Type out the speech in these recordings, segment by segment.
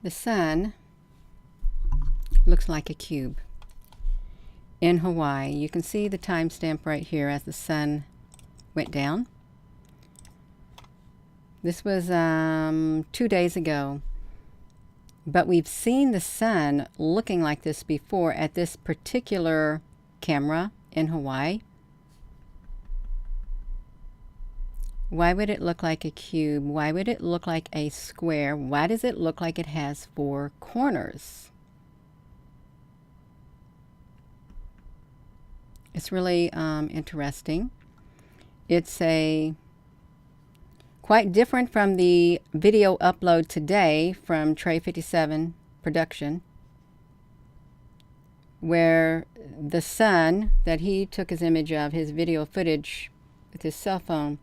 The sun looks like a cube in Hawaii. You can see the timestamp right here as the sun went down. This was 2 days ago, but we've seen the sun looking like this before at this particular camera in Hawaii. Why would it look like a cube? Why would it look like a square? Why does it look like it has 4 corners? It's really interesting. It's quite different from the video upload today from Tray 57 production, where the sun that he took his image of, his video footage with his cell phone,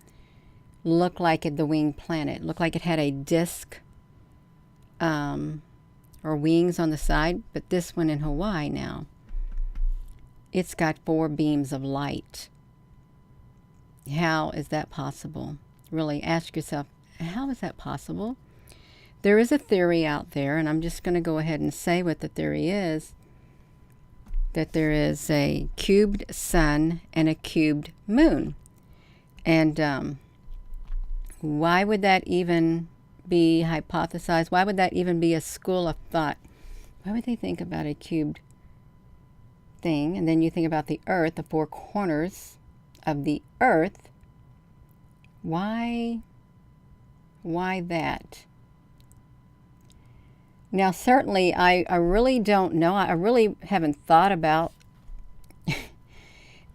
looked like the winged planet. Looked like it had a disc or wings on the side. But this one in Hawaii now, it's got 4 beams of light. How is that possible? Really ask yourself, how is that possible? There is a theory out there, and I'm just going to go ahead and say what the theory is, that there is a cubed sun and a cubed moon. And why would that even be hypothesized? Why would that even be a school of thought? Why would they think about a cubed thing? And then you think about the earth, the 4 corners of the earth. Why that? Now, certainly, I really don't know. I really haven't thought about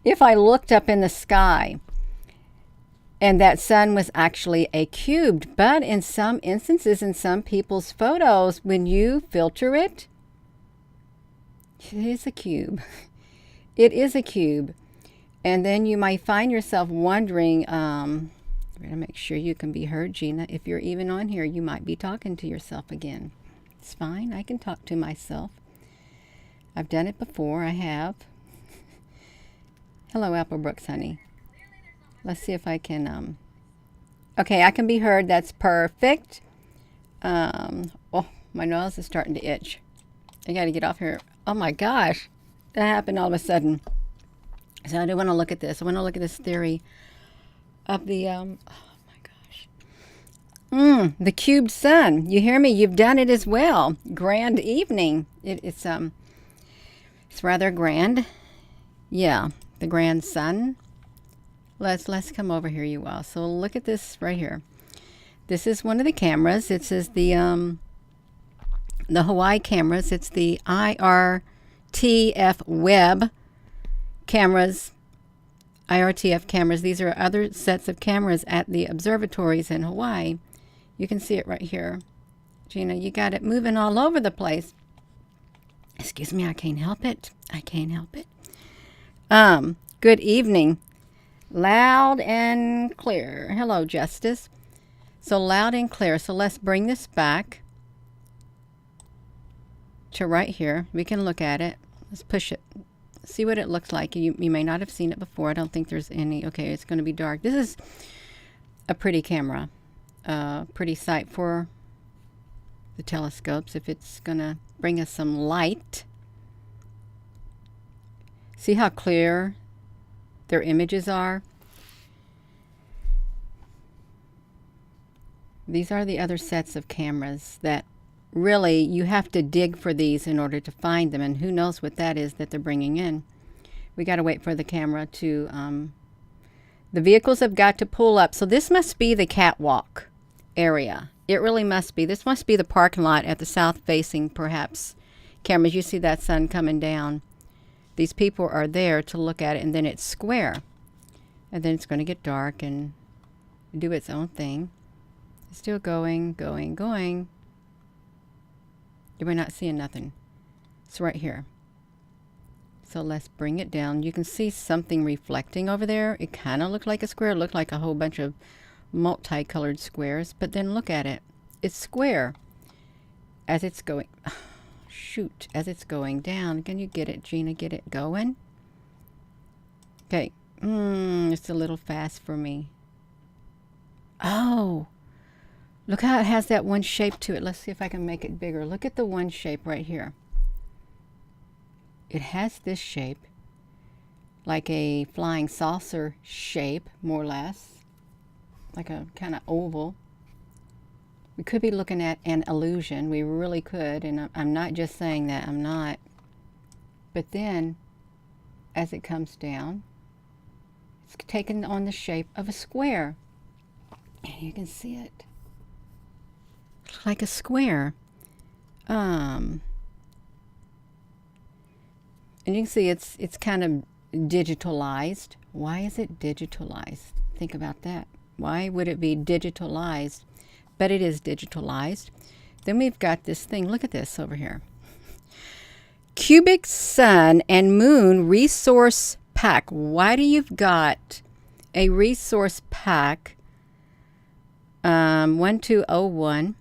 if I looked up in the sky and that sun was actually a cubed. But in some instances, in some people's photos, when you filter it, it is a cube. It is a cube. And then you might find yourself wondering, we're going to make sure you can be heard, Gina. If you're even on here, you might be talking to yourself again. It's fine. I can talk to myself. I've done it before. I have. Hello, Apple Brooks, honey. Let's see if I can, okay, I can be heard. That's perfect. Oh, my nose is starting to itch. I got to get off here. Oh my gosh, that happened all of a sudden. So I do want to look at this. I want to look at this theory of the, oh my gosh. The cubed sun. You hear me? You've done it as well. Grand evening. It's rather grand. Yeah, the grand sun. Let's come over here, you all. So look at this right here. This is one of the cameras. It says the Hawaii cameras. It's the IRTF web cameras. IRTF cameras. These are other sets of cameras at the observatories in Hawaii. You can see it right here. Gina, you got it moving all over the place. Excuse me, I can't help it. I can't help it. Good evening. Loud and clear. Hello, Justice. So loud and clear. So let's bring this back to right here. We can look at it. Let's push it. See what it looks like. You may not have seen it before. I don't think there's any. Okay, it's going to be dark. This is a pretty camera. Pretty sight for the telescopes if it's going to bring us some light. See how clear their images are? These are the other sets of cameras that really you have to dig for these in order to find them, and who knows what that is that they're bringing in. We got to wait for the camera to the vehicles have got to pull up. So this must be the catwalk area. It really must be. This must be the parking lot at the south facing perhaps cameras. You see that sun coming down. These people are there to look at it, and then it's square. And then it's going to get dark and do its own thing. It's still going, going, going. We're not seeing nothing. It's right here. So let's bring it down. You can see something reflecting over there. It kind of looked like a square. It looked like a whole bunch of multicolored squares. But then look at it. It's square as it's going. Shoot, as it's going down. Can you get it, Gina? Get it going? Okay. It's a little fast for me. Oh. Look how it has that one shape to it. Let's see if I can make it bigger. Look at the one shape right here. It has this shape, like a flying saucer shape, more or less, like a kind of oval. We could be looking at an illusion. We really could, and I'm not just saying that. I'm not. But then, as it comes down, it's taken on the shape of a square. And you can see it. Like a square. And you can see it's kind of digitalized. Why is it digitalized? Think about that. Why would it be digitalized? But it is digitalized. Then we've got this thing. Look at this over here. Cubic Sun and Moon Resource Pack. Why do you've got a resource pack? 1201.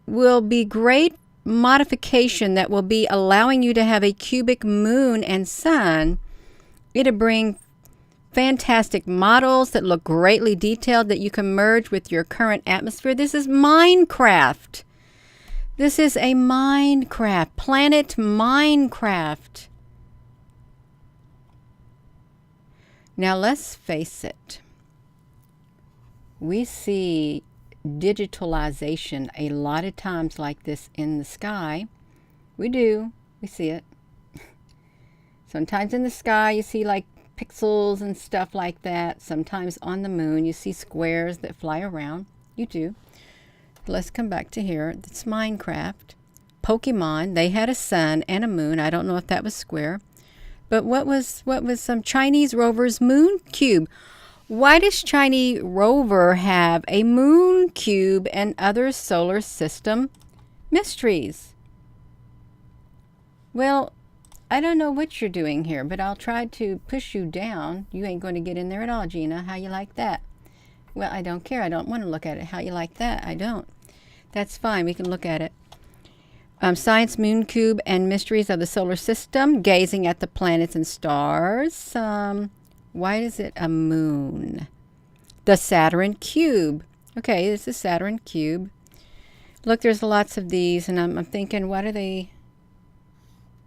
Will be great modification that will be allowing you to have a cubic moon and sun. It'll bring fantastic models that look greatly detailed that you can merge with your current atmosphere. This is Minecraft. This is a Minecraft, Planet Minecraft. Now let's face it. We see digitalization a lot of times like this in the sky. We do. We see it. Sometimes in the sky you see like pixels and stuff like that. Sometimes on the moon you see squares that fly around. You do. Let's come back to here. It's Minecraft. Pokemon, they had a sun and a moon. I don't know if that was square. But what was some Chinese rover's moon cube? Why does Chinese rover have a moon cube and other solar system mysteries? Well, I don't know what you're doing here, but I'll try to push you down. You ain't going to get in there at all, Gina. How you like that? Well, I don't care. I don't want to look at it. How you like that? I don't. That's fine. We can look at it. Science Moon Cube and Mysteries of the Solar System. Gazing at the planets and stars. Why is it a moon? The Saturn Cube. Okay, this is Saturn Cube. Look, there's lots of these, and I'm thinking, what are they?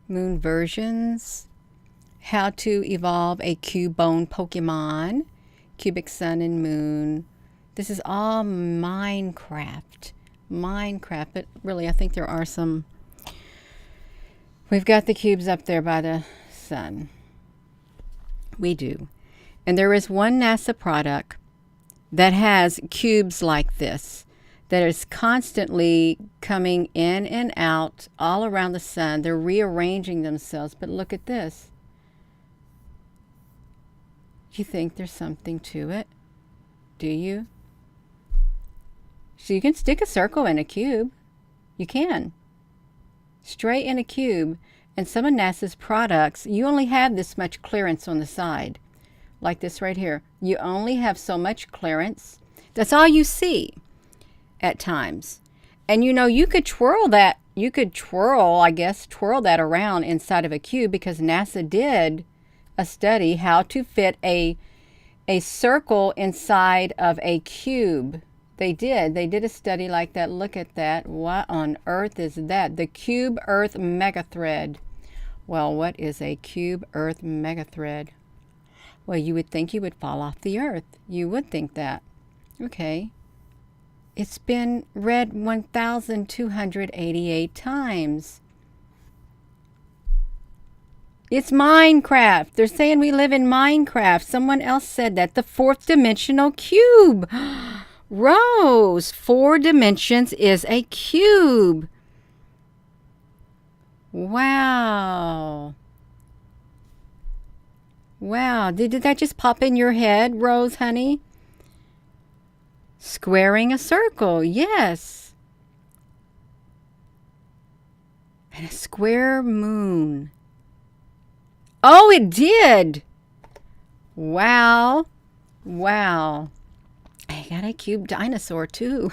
Moon versions. How to evolve a cube-bone Pokemon. Cubic Sun and Moon. This is all Minecraft. Minecraft, but really I think there are some. We've got the cubes up there by the sun. We do. And there is one NASA product that has cubes like this that is constantly coming in and out all around the sun. They're rearranging themselves, but look at this. You think there's something to it? Do you? So you can stick a circle in a cube. You can. Straight in a cube. And some of NASA's products, you only have this much clearance on the side. Like this right here. You only have so much clearance. That's all you see at times. And you know, you could twirl that. You could twirl that around inside of a cube, because NASA did a study how to fit a circle inside of a cube. They did a study like that. Look at that. What on earth is that? The Cube Earth Megathread. Well, what is a Cube Earth Megathread? Well, you would think you would fall off the earth. You would think that. Okay. It's been read 1,288 times. It's Minecraft. They're saying we live in Minecraft. Someone else said that. The fourth dimensional cube. Rose, 4 dimensions is a cube. Wow. Wow. Did that just pop in your head, Rose, honey? Squaring a circle. Yes. And a square moon. Oh, it did. Wow. Wow. I got a cube dinosaur too.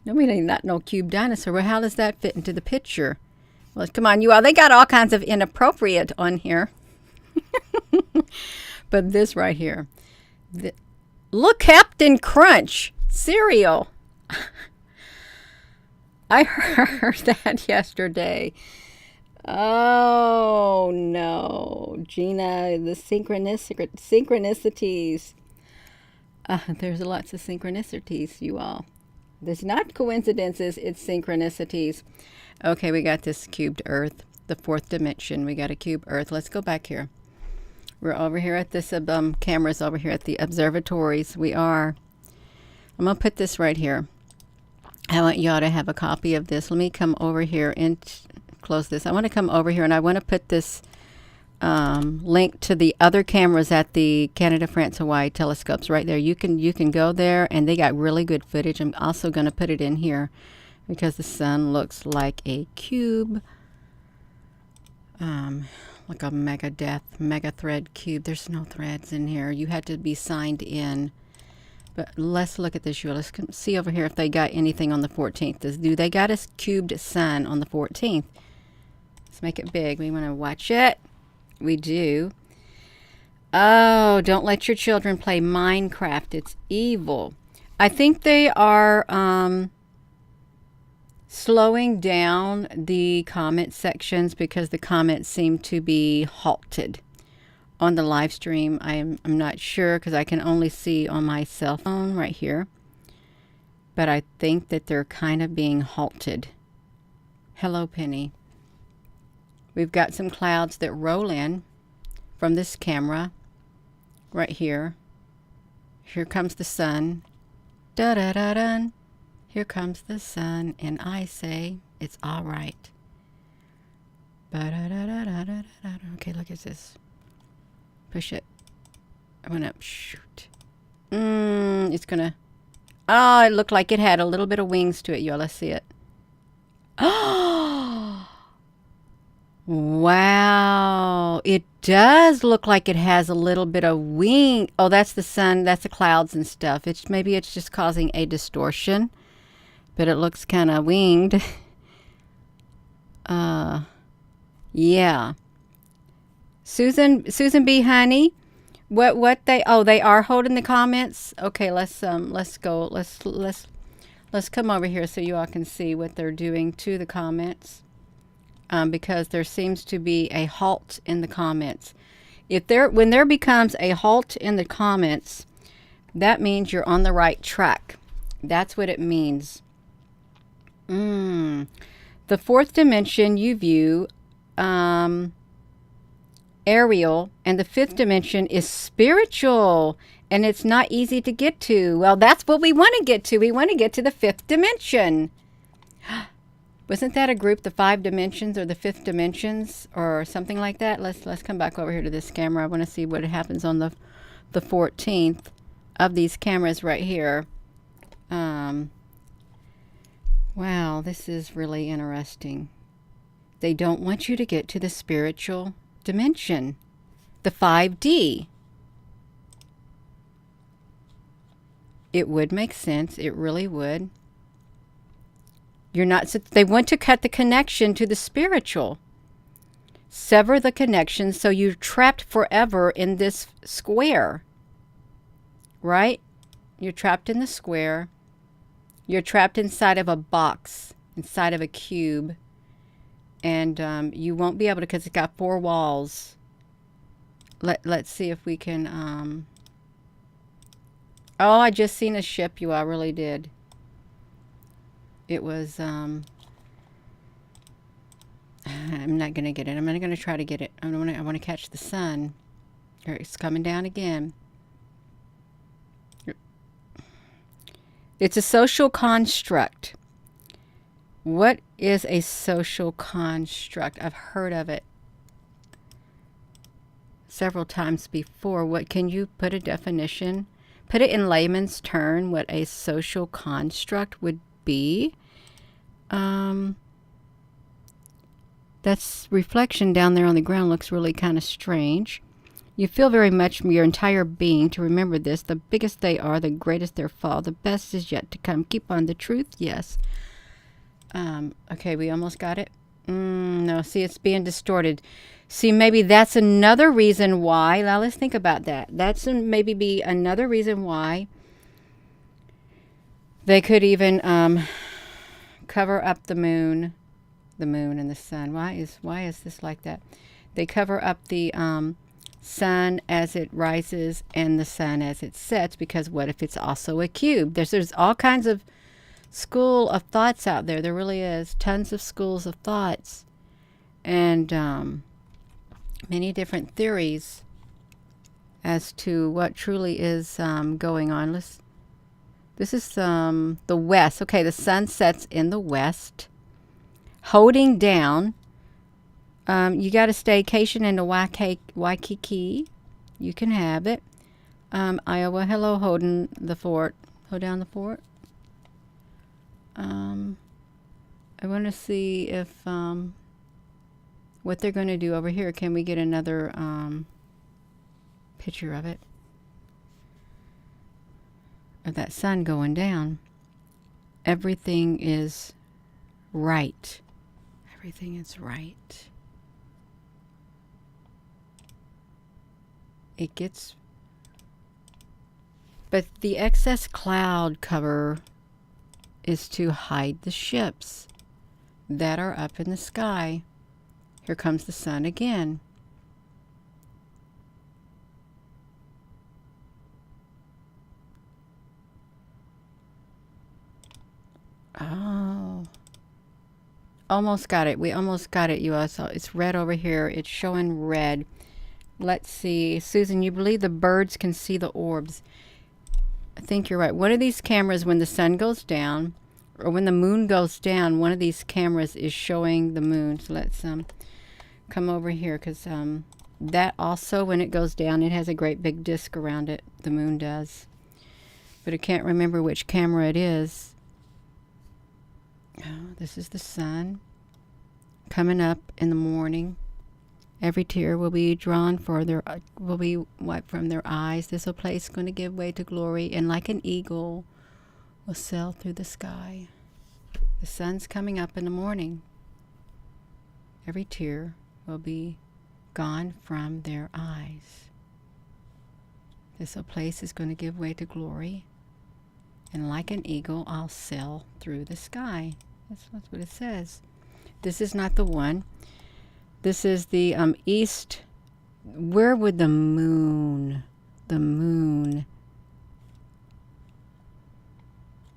Nobody did not know cube dinosaur. Well, how does that fit into the picture? Well, come on, you all. They got all kinds of inappropriate on here. But this right here. Look, Captain Crunch cereal. I heard that yesterday. Oh no, Gina, the synchronicities. There's lots of synchronicities, you all. There's not coincidences, it's synchronicities. Okay, we got this cubed Earth, the fourth dimension. We got a cube Earth. Let's go back here. We're over here at this cameras over here at the observatories. We are. I'm gonna put this right here. I want y'all to have a copy of this. Let me come over here and close this. I want to come over here and I want to put this link to the other cameras at the Canada, France, Hawaii telescopes right there. You can go there and they got really good footage. I'm also going to put it in here because the sun looks like a cube, like a mega thread cube. There's no threads in here. You had to be signed in. But let's look at this. Let's see over here if they got anything on the 14th. Do they got a cubed sun on the 14th? Let's make it big. We want to watch it. We do. Oh, don't let your children play Minecraft. It's evil. I think they are slowing down the comment sections because the comments seem to be halted. On the live stream, I'm not sure because I can only see on my cell phone right here. But I think that they're kind of being halted. Hello, Penny. We've got some clouds that roll in from this camera right here. Here comes the sun. Da-da-da-dun. Here comes the sun, and I say it's all right. Ba-da-da-da-da-da-da. Okay, look at this. Push it. I went up. Shoot. It's gonna. Oh, it looked like it had a little bit of wings to it, y'all. Let's see it. Oh, wow. It does look like it has a little bit of wing. Oh, that's the sun. That's the clouds and stuff. Maybe it's just causing a distortion, but it looks kind of winged. Yeah. Susan B. Honey, what they are holding the comments. Okay, let's go. Let's come over here so you all can see what they're doing to the comments. Because there seems to be a halt in the comments. When there becomes a halt in the comments, that means you're on the right track. That's what it means. The fourth dimension you view aerial, and the fifth dimension is spiritual, and it's not easy to get to. Well, that's what we want to get to. We want to get to the fifth dimension. Wasn't that a group, the 5 dimensions or the 5th dimensions or something like that? Let's come back over here to this camera. I want to see what happens on the 14th of these cameras right here. Wow, this is really interesting. They don't want you to get to the spiritual dimension, the 5D. It would make sense. It really would. They want to cut the connection to the spiritual. Sever the connection so you're trapped forever in this square. Right? You're trapped in the square. You're trapped inside of a box, inside of a cube. And you won't be able to because it's got 4 walls. Let's see if we can... Oh, I just seen a ship, I really did. It was, I'm not going to get it. I'm not going to try to get it. I want to catch the sun. It's coming down again. It's a social construct. What is a social construct? I've heard of it several times before. What can you put a definition? Put it in layman's term what a social construct would be. That's reflection down there on the ground looks really kind of strange. You feel very much from your entire being to remember this. The biggest they are, the greatest their fall. The best is yet to come. Keep on the truth. Yes. Okay, we almost got it. No, see, it's being distorted. See, maybe that's another reason why. Now, let's think about that. That's maybe be another reason why they could even cover up the moon and the sun. Why is this like that? They cover up the sun as it rises and the sun as it sets, because what if it's also a cube? There's all kinds of school of thoughts out there. There really is tons of schools of thoughts, and many different theories as to what truly is going on. This is the west. Okay, the sun sets in the west, holding down. You got a staycation in the Waikiki. You can have it. Iowa, hello, holding the fort. Hold down the fort. I want to see if what they're going to do over here. Can we get another picture of it? Of that sun going down. Everything is right. Everything is right. It gets... But the excess cloud cover is to hide the ships that are up in the sky. Here comes the sun again. Oh. Almost got it. We almost got it, you all. So it's red over here. It's showing red. Let's see. Susan, you believe the birds can see the orbs? I think you're right. One of these cameras, when the sun goes down, or when the moon goes down, one of these cameras is showing the moon. So let's come over here, because that also, when it goes down, it has a great big disc around it. The moon does. But I can't remember which camera it is. Oh, this is the sun coming up in the morning. Every tear will be drawn for their, will be wiped from their eyes. This place is going to give way to glory, and like an eagle will sail through the sky. The sun's coming up in the morning. Every tear will be gone from their eyes. This place is going to give way to glory, and like an eagle, I'll sail through the sky. That's what it says. This is not the one. This is the east. Where would the moon...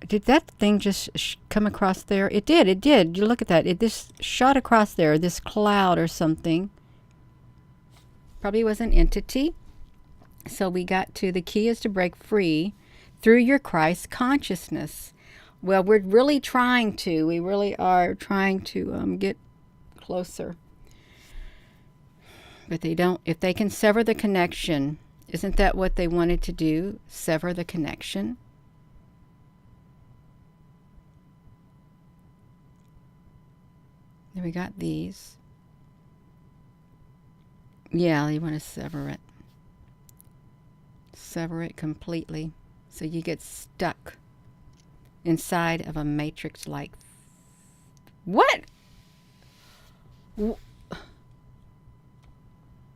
Did that thing just come across there? It did. You look at that. It just shot across there, this cloud or something. Probably was an entity. So we got to, the key is to break free through your Christ consciousness. Well, we're really trying to. We really are trying to get closer. But they don't. If they can sever the connection, isn't that what they wanted to do? Sever the connection? Then we got these. Yeah, you want to sever it. Sever it completely. So you get stuck inside of a matrix-like... What?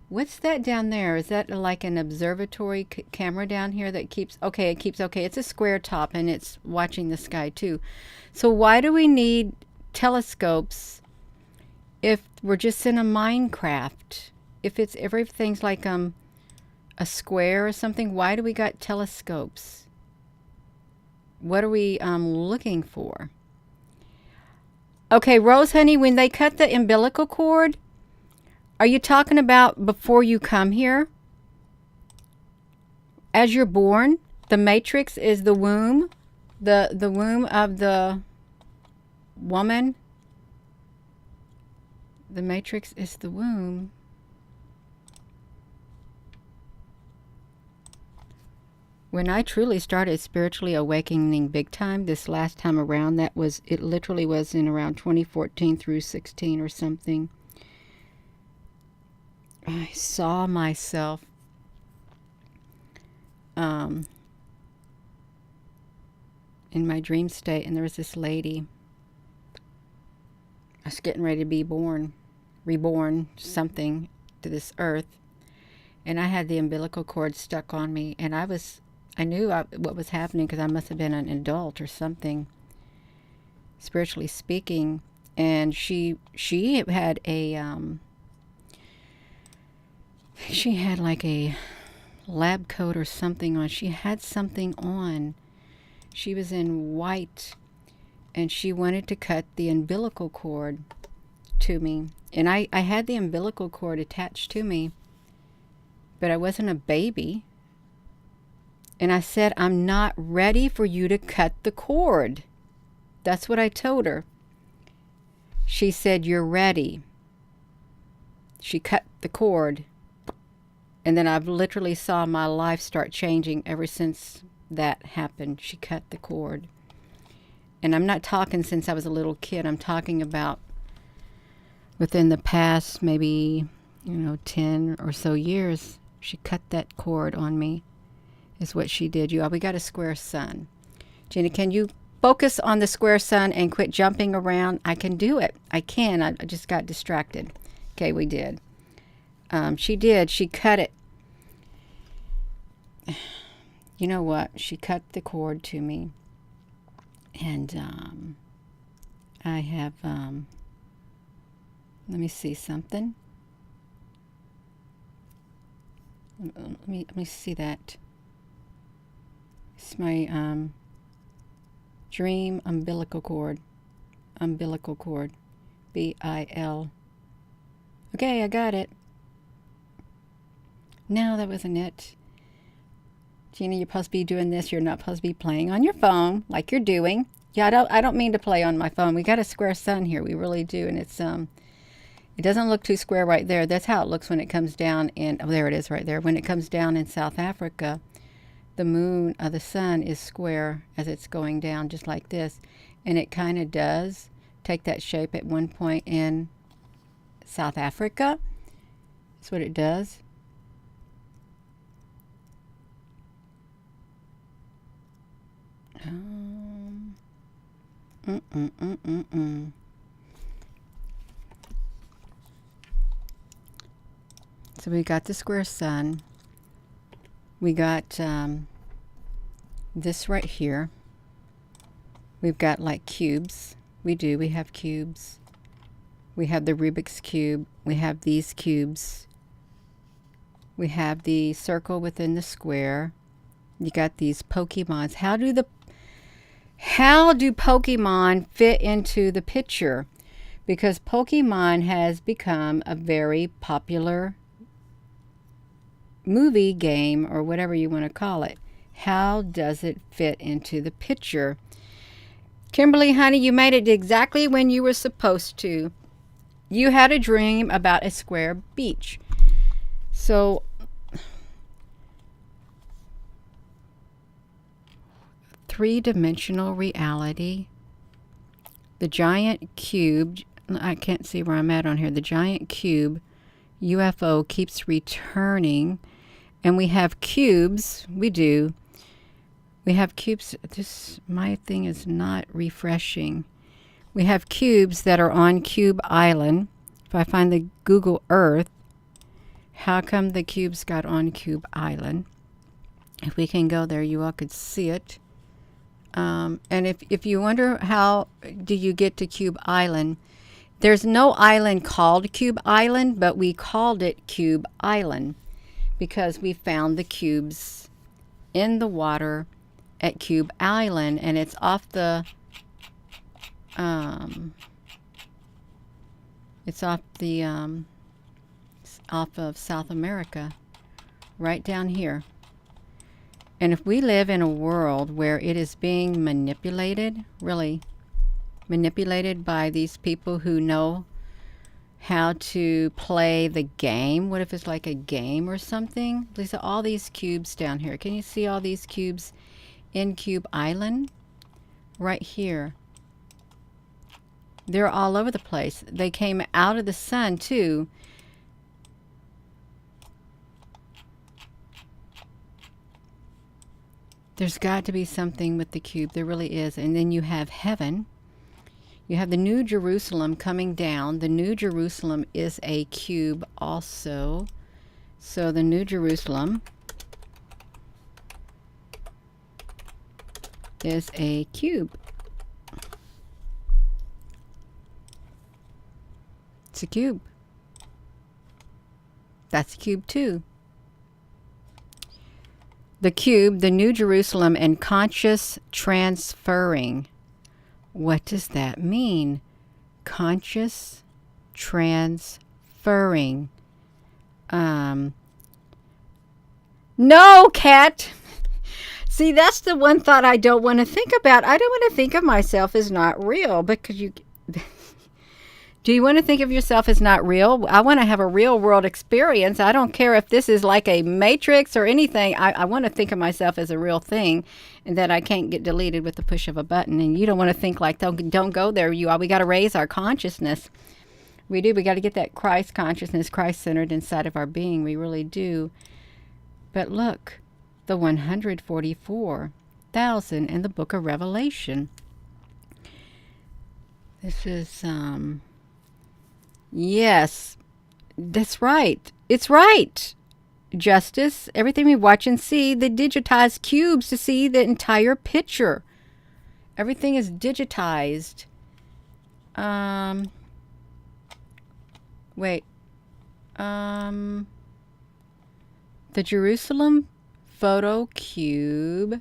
What's that down there? Is that like an observatory camera down here that keeps... Okay, it keeps... Okay, it's a square top and it's watching the sky too. So why do we need telescopes if we're just in a Minecraft? If it's everything's like a square or something, why do we got telescopes? What are we looking for? Okay, Rose Honey, when they cut the umbilical cord, are you talking about before you come here? As you're born, the matrix is the womb, the womb of the woman. The matrix is the womb. When I truly started spiritually awakening big time, this last time around, it literally was in around 2014 through 16 or something. I saw myself in my dream state, and there was this lady. I was getting ready to be reborn, something, to this earth. And I had the umbilical cord stuck on me, and I knew what was happening because I must have been an adult or something, spiritually speaking. And she had she had like a lab coat or something on. She had something on. She was in white, and she wanted to cut the umbilical cord to me. And I had the umbilical cord attached to me, but I wasn't a baby. And I said, I'm not ready for you to cut the cord. That's what I told her. She said, you're ready. She cut the cord. And then I've literally saw my life start changing ever since that happened. She cut the cord. And I'm not talking since I was a little kid. I'm talking about within the past maybe, 10 or so years. She cut that cord on me, is what she did. We got a square sun. Jenny, can you focus on the square sun and quit jumping around? I can do it. I can. I just got distracted. Okay, we did. She did. She cut it. You know what? She cut the cord to me. And I have, let me see something. Let me see that. It's my dream umbilical cord. Umbilical cord. B-I-L. Okay, I got it. No, that wasn't it. Gina, you're supposed to be doing this. You're not supposed to be playing on your phone like you're doing. Yeah, I don't mean to play on my phone. We got a square sun here. We really do. And it's it doesn't look too square right there. That's how it looks when it comes down in, oh, there it is right there. When it comes down in South Africa, the moon, the sun is square as it's going down, just like this. And it kind of does take that shape at one point in South Africa. That's what it does. So we got the square sun. We got this right here. We've got like cubes. We have cubes. We have the Rubik's Cube. We have these cubes. We have the circle within the square. You got these Pokemons. How do Pokemon fit into the picture? Because Pokemon has become a very popular movie game, or whatever you want to call it. How does it fit into the picture? Kimberly, honey, you made it exactly when you were supposed to. You had a dream about a square beach. So, three-dimensional reality. The giant cube, I can't see where I'm at on here. The giant cube UFO keeps returning. And we have cubes. We do. We have cubes. My thing is not refreshing. We have cubes that are on Cube Island. If I find the Google Earth, how come the cubes got on Cube Island? If we can go there, you all could see it. And if you wonder how do you get to Cube Island, there's no island called Cube Island, but we called it Cube Island because we found the cubes in the water at Cube Island, and it's off the off of South America, right down here. And if we live in a world where it is being manipulated, really manipulated by these people who know how to play the game. What if it's like a game or something? Lisa, all these cubes down here. Can you see all these cubes in Cube Island? Right here. They're all over the place. They came out of the sun too. There's got to be something with the cube. There really is. And then you have heaven. You have the New Jerusalem coming down. The New Jerusalem is a cube also. So the New Jerusalem is a cube. It's a cube. That's a cube too. The cube, the New Jerusalem, and conscious transferring. What does that mean? Conscious transferring. No, cat. See, that's the one thought I don't want to think about. I don't want to think of myself as not real, because you... Do you want to think of yourself as not real? I want to have a real world experience. I don't care if this is like a matrix or anything. I want to think of myself as a real thing, and that I can't get deleted with the push of a button. And you don't want to think like, don't go there, you all. We got to raise our consciousness. We do. We got to get that Christ consciousness, Christ-centered inside of our being. We really do. But look, the 144,000 in the book of Revelation. This is... Yes, that's right. It's right. Justice, everything we watch and see, the digitized cubes to see the entire picture. Everything is digitized. Wait. The Jerusalem photo cube.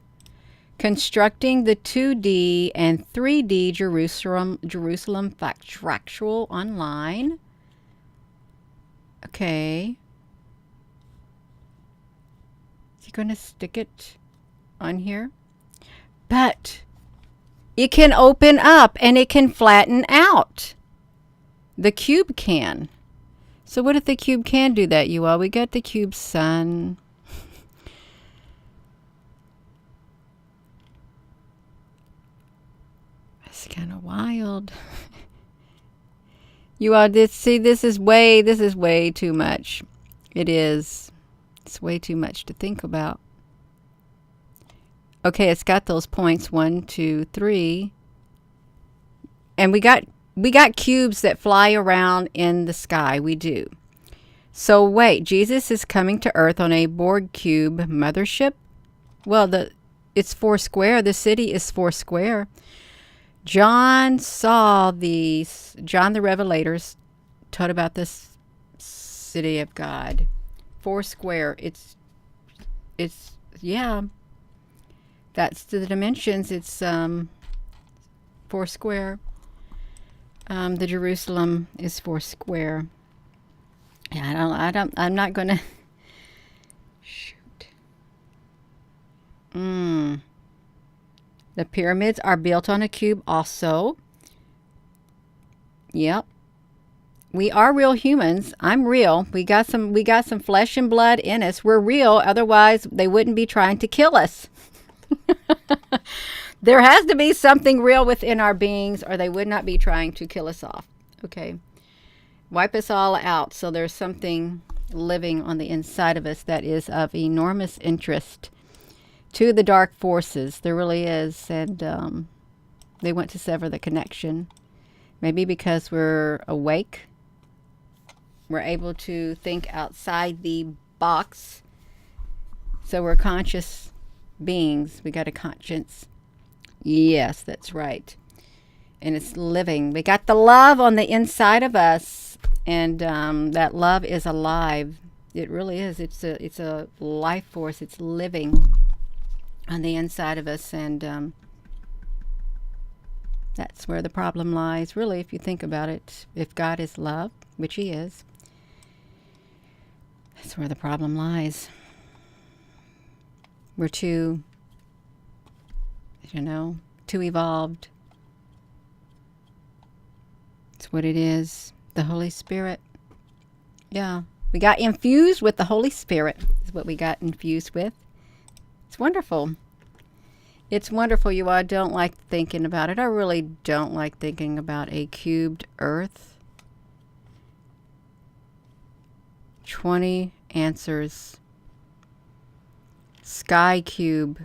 Constructing the 2D and 3D Jerusalem factual online. Okay. Is he going to stick it on here? But it can open up and it can flatten out. The cube can. So what if the cube can do that, you all? We got the cube sun. It's kind of wild. You all did see, this is way too much. It is. It's way too much to think about. Okay, it's got those points 1, 2, 3. And we got cubes that fly around in the sky. We do. So wait, Jesus is coming to Earth on a Borg cube mothership? Well, it's 4 square. The city is 4 square. John the Revelators taught about this city of God. 4 square. It's yeah. That's the dimensions. It's 4 square. The Jerusalem is 4 square. I'm not gonna shoot. The pyramids are built on a cube also. Yep. We are real humans. I'm real. We got some flesh and blood in us. We're real. Otherwise, they wouldn't be trying to kill us. There has to be something real within our beings, or they would not be trying to kill us off. Okay. Wipe us all out. So there's something living on the inside of us that is of enormous interest to the dark forces. There really is. And they want to sever the connection. Maybe because we're awake. We're able to think outside the box. So we're conscious beings. We got a conscience. Yes, that's right. And it's living. We got the love on the inside of us. And that love is alive. It really is. It's a life force. It's living on the inside of us. And that's where the problem lies. Really, if you think about it, if God is love, which he is, that's where the problem lies. We're too, too evolved. It's what it is. The Holy Spirit. Yeah. We got infused with the Holy Spirit is what we got infused with. It's wonderful. It's wonderful. You all don't like thinking about it. I really don't like thinking about a cubed earth. 20 answers. Sky cube.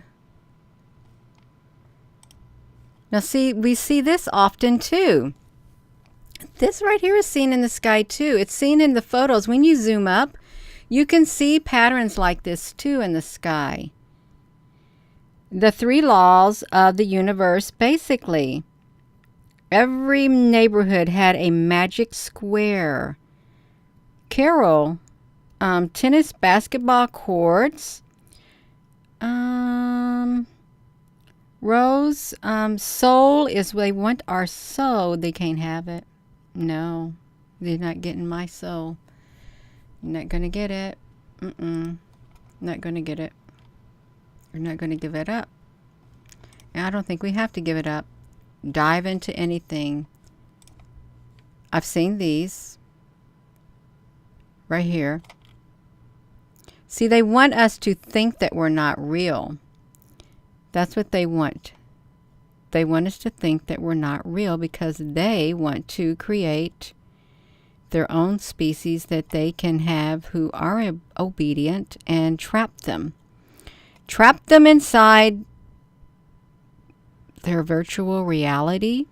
Now see, we see this often too. This right here is seen in the sky too. It's seen in the photos. When you zoom up, you can see patterns like this too in the sky. The 3 laws of the universe, basically. Every neighborhood had a magic square. Carol, tennis basketball courts. Rose, soul is they want our soul. They can't have it. No, they're not getting my soul. You're not going to get it. Not going to get it. You're not going to give it up. And I don't think we have to give it up. Dive into anything. I've seen these. Right here. See, they want us to think that we're not real. That's what they want. They want us to think that we're not real because they want to create their own species that they can have who are obedient and trap them. Trap them inside their virtual reality.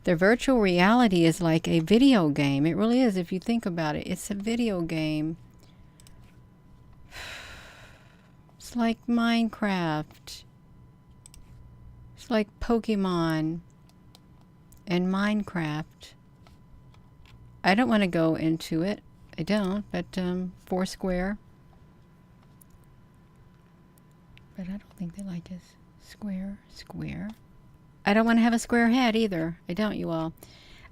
Their virtual reality is like a video game. It really is if you think about it. It's a video game. It's like Minecraft. It's like Pokemon and Minecraft. I don't want to go into it. I don't, but Foursquare. But I don't think they like us. Square. I don't want to have a square head either. I don't, you all.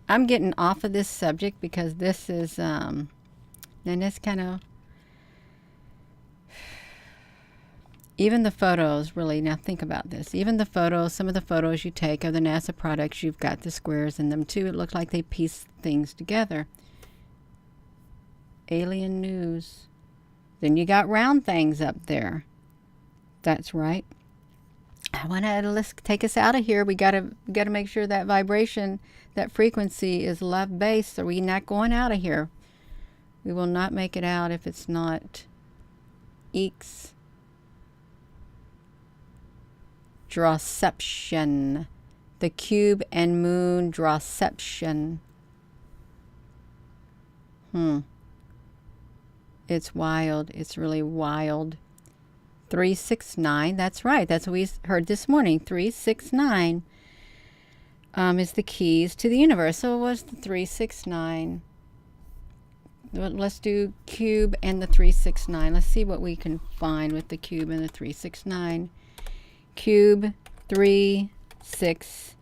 I'm getting off of this subject because this is, and this kind of, even the photos, really, now think about this. Even the photos, some of the photos you take of the NASA products, you've got the squares in them too. It looks like they piece things together. Alien news. Then you got round things up there. That's right. I want to take us out of here. We gotta make sure that vibration, that frequency is love based. So we're not going out of here. We will not make it out if it's not. Eeks. Drawception. The cube and moon drawception. It's wild. It's really wild. 369. That's right. That's what we heard this morning. 369 is the keys to the universe. So it was the 369. Let's do cube and the 369. Let's see what we can find with the cube and the 369. Cube 3, 6.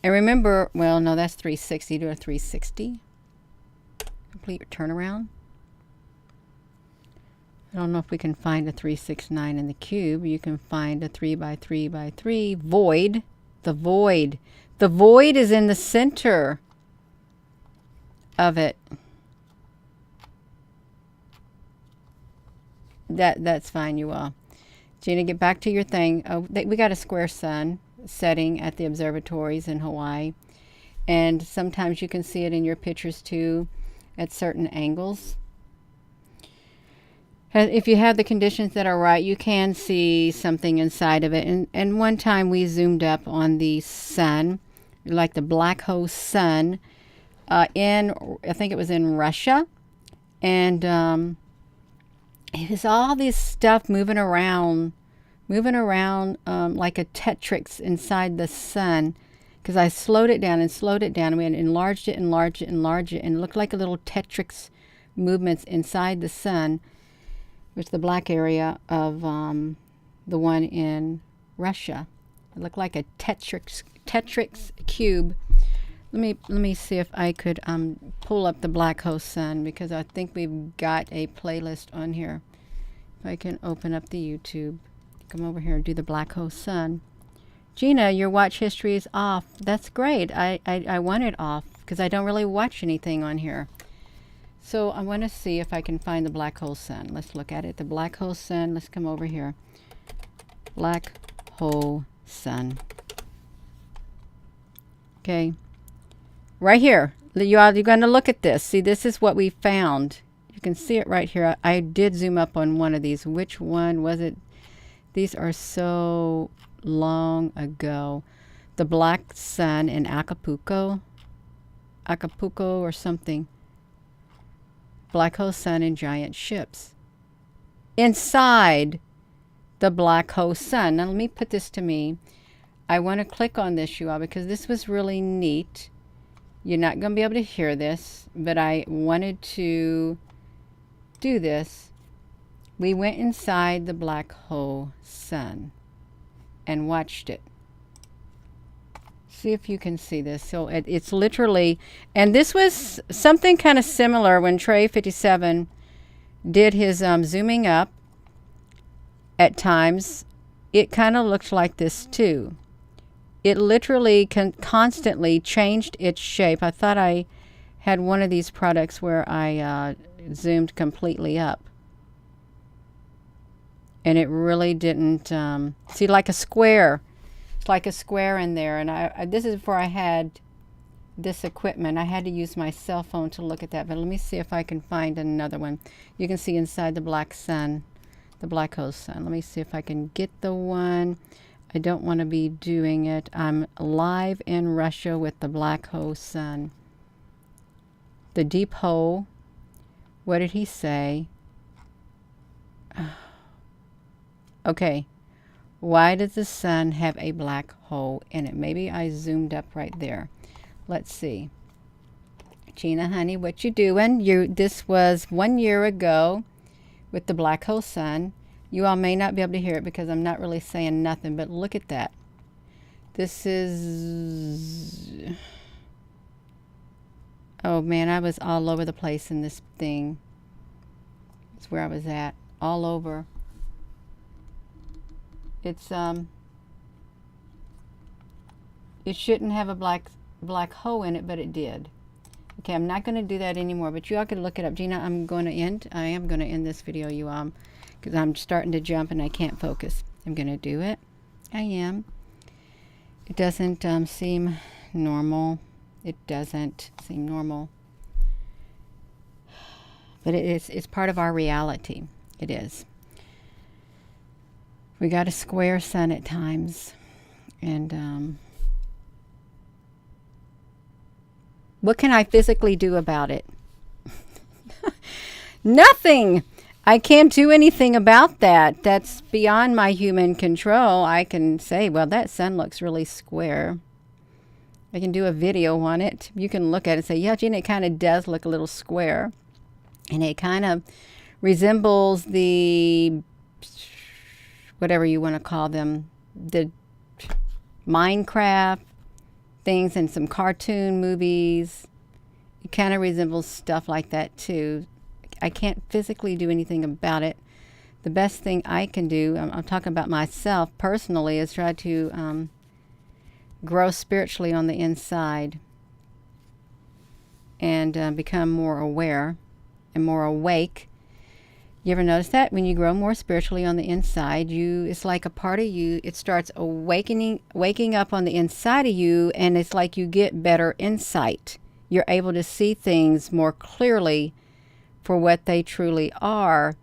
And remember, well, no, that's 360. Do a 360. Complete turnaround. I don't know if we can find a 369 in the cube. You can find a 3 by 3 by 3 void. The void. The void is in the center of it. That's fine, you all. Gina, get back to your thing. We got a square sun setting at the observatories in Hawaii. And sometimes you can see it in your pictures too at certain angles. If you have the conditions that are right, you can see something inside of it. And one time we zoomed up on the sun, like the black hole sun, I think it was in Russia. And it was all this stuff moving around like a Tetrix inside the sun. Because I slowed it down, and we had enlarged it, and it looked like a little Tetrix movements inside the sun. Which the black area of the one in Russia. It looked like a Tetrix cube. Let me see if I could pull up the black hole sun because I think we've got a playlist on here. If I can open up the YouTube, come over here and do the black hole sun. Gina, your watch history is off. That's great. I want it off because I don't really watch anything on here. So I want to see if I can find the black hole sun. Let's look at it. The black hole sun. Let's come over here. Black hole sun. Okay. Right here. You're going to look at this. See, this is what we found. You can see it right here. I did zoom up on one of these. Which one was it? These are so long ago. The black sun in Acapulco or something. Black hole sun and giant ships. Inside the black hole sun. Now let me put this to me. I want to click on this, you all, because this was really neat. You're not going to be able to hear this, but I wanted to do this. We went inside the black hole sun and watched it. See if you can see this. So it's literally, and this was something kind of similar when Trey 57 did his zooming up. At times, it kind of looked like this too. It literally constantly changed its shape. I thought I had one of these products where I zoomed completely up. And it really didn't, see, like a square. It's like a square in there. And this is before I had this equipment. I had to use my cell phone to look at that. But let me see if I can find another one. You can see inside the black sun, the black hole sun. Let me see if I can get the one. I don't want to be doing it. I'm live in Russia with the black hole sun. The deep hole. What did he say? Okay. Why does the sun have a black hole in it? Maybe I zoomed up right there. Let's see. Gina, honey, what you doing? This was 1 year ago with the black hole sun. You all may not be able to hear it because I'm not really saying nothing, but look at that. This is... Oh man, I was all over the place in this thing. It's where I was at. All over. It's it shouldn't have a black hole in it, but it did. Okay, I'm not going to do that anymore, but you all can look it up. Gina, I am going to end this video, you all, because I'm starting to jump and I can't focus. I'm going to do it. I am. It doesn't seem normal. It doesn't seem normal. But it's part of our reality. It is. We got a square sun at times. And what can I physically do about it? Nothing. I can't do anything about that. That's beyond my human control. I can say, well, that sun looks really square. I can do a video on it. You can look at it and say, yeah, Gina, it kind of does look a little square. And it kind of resembles the, whatever you want to call them, the Minecraft things and some cartoon movies. It kind of resembles stuff like that too. I can't physically do anything about it. The best thing I can do, I'm talking about myself personally, is try to grow spiritually on the inside and become more aware and more awake. You ever notice that when you grow more spiritually on the inside, it's like a part of you, it starts waking up on the inside of you, and it's like you get better insight. You're able to see things more clearly for what they truly are.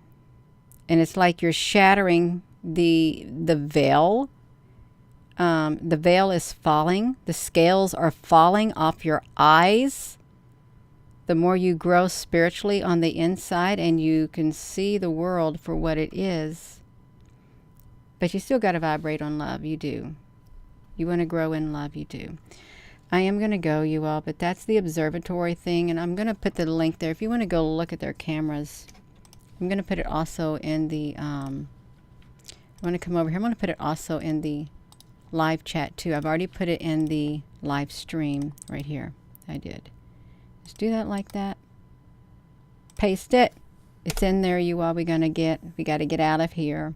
And it's like you're shattering the veil. The veil is falling. The scales are falling off your eyes. The more you grow spiritually on the inside and you can see the world for what it is. But you still got to vibrate on love. You do. You want to grow in love. You do. I am going to go, you all, but that's the observatory thing, and I'm going to put the link there if you want to go look at their cameras. I'm going to put it also in the, I want to come over here. I'm going to put it also in the live chat too. I've already put it in the live stream right here. I did. Just do that like that. Paste it. It's in there, you all. We got to get out of here.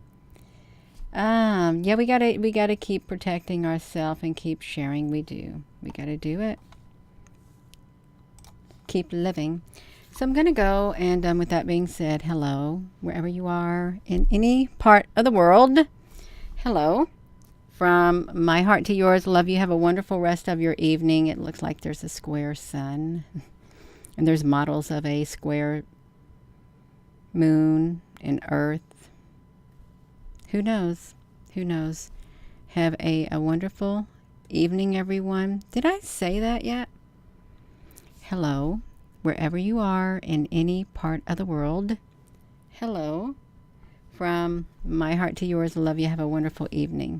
Yeah, we gotta keep protecting ourselves and keep sharing. We do. We gotta do it. Keep living. So I'm gonna go, and with that being said, hello, wherever you are in any part of the world. Hello. From my heart to yours, love you. Have a wonderful rest of your evening. It looks like there's a square sun. And there's models of a square moon and earth. Who knows? Who knows? Have a wonderful evening, everyone. Did I say that yet? Hello, wherever you are in any part of the world. Hello. From my heart to yours, love you. Have a wonderful evening.